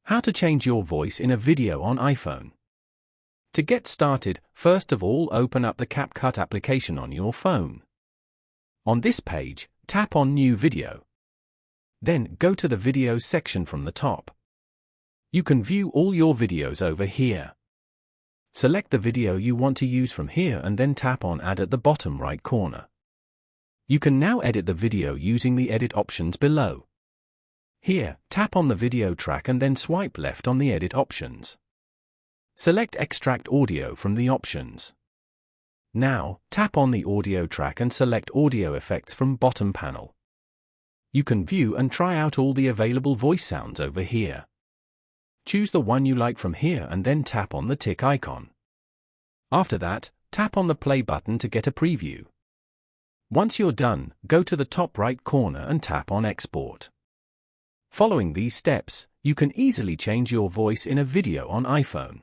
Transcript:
How to change your voice in a video on iPhone. To get started, first of all open up the CapCut application on your phone. On this page, tap on New Video. Then go to the Videos section from the top. You can view all your videos over here. Select the video you want to use from here and then tap on Add at the bottom right corner. You can now edit the video using the edit options below. Here, tap on the video track and then swipe left on the edit options. Select Extract Audio from the options. Now, tap on the audio track and select Audio Effects from bottom panel. You can view and try out all the available voice sounds over here. Choose the one you like from here and then tap on the tick icon. After that, tap on the play button to get a preview. Once you're done, go to the top right corner and tap on Export. Following these steps, you can easily change your voice in a video on iPhone.